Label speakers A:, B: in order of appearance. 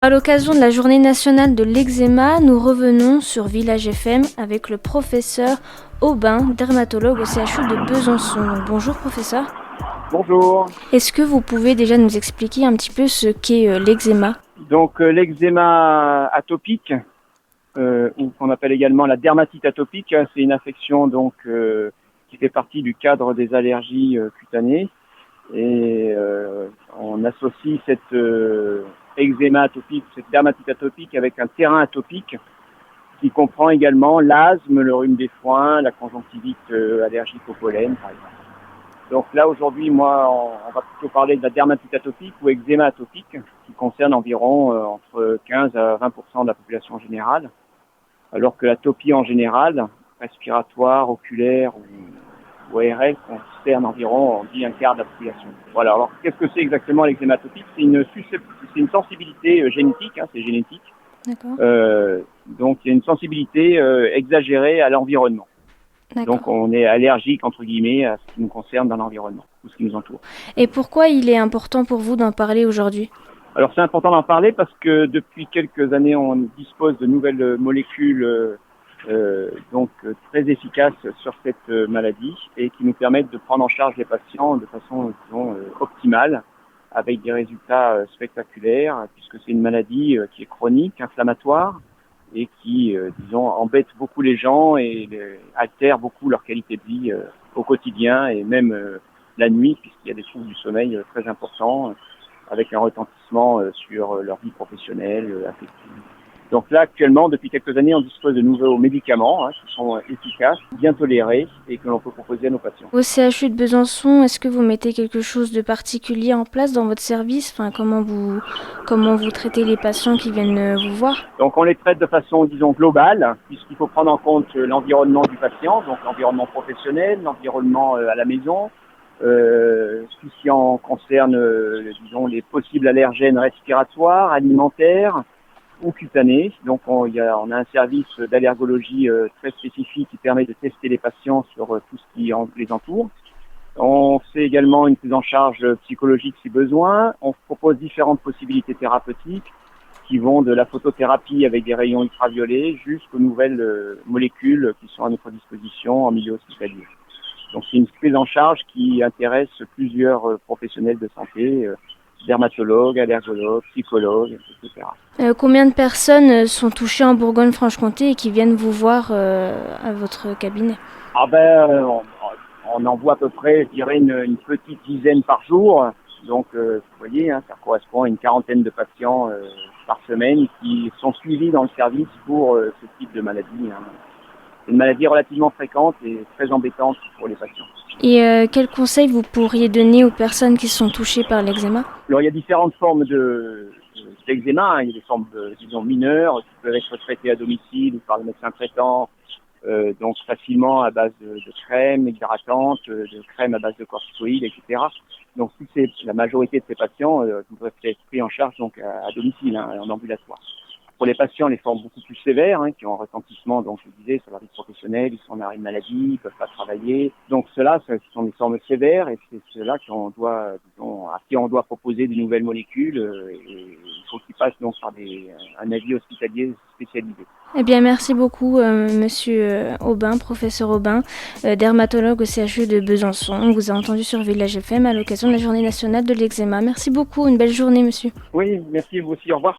A: À l'occasion de la Journée nationale de l'eczéma, nous revenons sur Village FM avec le professeur Aubin, dermatologue au CHU de Besançon. Donc, bonjour professeur.
B: Bonjour.
A: Est-ce que vous pouvez déjà nous expliquer un petit peu ce qu'est l'eczéma ?
B: Donc l'eczéma atopique, ou qu'on appelle également la dermatite atopique, c'est une affection qui fait partie du cadre des allergies cutanées. Et on associe cette eczéma atopique, cette dermatite atopique avec un terrain atopique qui comprend également l'asthme, le rhume des foins, la conjonctivite allergique au pollen, par exemple. Donc là, aujourd'hui, on va plutôt parler de la dermatite atopique ou eczéma atopique, qui concerne environ entre 15 à 20% de la population générale, alors que l'atopie en général, respiratoire, oculaire ou ARL, concerne environ, on dit, un quart de la population. Voilà, alors qu'est-ce que c'est exactement l'eczéma atopique ? C'est une sensibilité génétique, c'est génétique.
A: D'accord.
B: Donc il y a une sensibilité exagérée à l'environnement. Donc on est allergique, entre guillemets, à ce qui nous concerne dans l'environnement, tout ce qui nous entoure.
A: Et pourquoi il est important pour vous d'en parler aujourd'hui ?
B: Alors c'est important d'en parler parce que depuis quelques années, on dispose de nouvelles molécules très efficaces sur cette maladie et qui nous permettent de prendre en charge les patients de façon optimale, avec des résultats spectaculaires, puisque c'est une maladie qui est chronique, inflammatoire, et qui, embête beaucoup les gens et altère beaucoup leur qualité de vie au quotidien et même la nuit, puisqu'il y a des troubles du sommeil très importants, avec un retentissement sur leur vie professionnelle, affective. Donc là, actuellement, depuis quelques années, on dispose de nouveaux médicaments qui sont efficaces, bien tolérés et que l'on peut proposer à nos patients.
A: Au CHU de Besançon, est-ce que vous mettez quelque chose de particulier en place dans votre service ? Comment vous traitez les patients qui viennent vous voir ?
B: Donc on les traite de façon, globale, puisqu'il faut prendre en compte l'environnement du patient, donc l'environnement professionnel, l'environnement à la maison, tout ce qui en concerne, les possibles allergènes respiratoires, alimentaires ou cutanés. Donc on a un service d'allergologie très spécifique qui permet de tester les patients sur tout ce qui les entoure. On fait également une prise en charge psychologique si besoin. On propose différentes possibilités thérapeutiques qui vont de la photothérapie avec des rayons ultraviolets jusqu'aux nouvelles molécules qui sont à notre disposition en milieu hospitalier. Donc c'est une prise en charge qui intéresse plusieurs professionnels de santé, dermatologues, allergologues, psychologues, etc.
A: Combien de personnes sont touchées en Bourgogne-Franche-Comté et qui viennent vous voir à votre cabinet ?
B: On en voit à peu près, je dirais, une petite dizaine par jour. Donc, vous voyez, ça correspond à une quarantaine de patients par semaine qui sont suivis dans le service pour ce type de maladie. C'est une maladie relativement fréquente et très embêtante pour les patients.
A: Et quels conseils vous pourriez donner aux personnes qui sont touchées par l'eczéma ?
B: Alors, il y a différentes formes d'eczéma. Il y a des formes, mineures qui peuvent être traitées à domicile ou par le médecin traitant, donc facilement à base de crème hydratante, de crème à base de corticoïdes, etc. Donc, la majorité de ces patients devraient être pris en charge donc à domicile, en ambulatoire. Pour les patients, les formes beaucoup plus sévères, qui ont un retentissement, donc je disais, sur leur vie professionnelle, ils sont en arrêt de maladie, ils peuvent pas travailler. Donc ceux-là, ce sont des formes sévères et c'est ceux-là à qui on doit proposer de nouvelles molécules et il faut qu'ils passent donc par un avis hospitalier spécialisé.
A: Eh bien, merci beaucoup, monsieur Aubin, professeur Aubin, dermatologue au CHU de Besançon. On vous a entendu sur Village FM à l'occasion de la Journée nationale de l'eczéma. Merci beaucoup, une belle journée, monsieur.
B: Oui, merci, vous aussi, au revoir.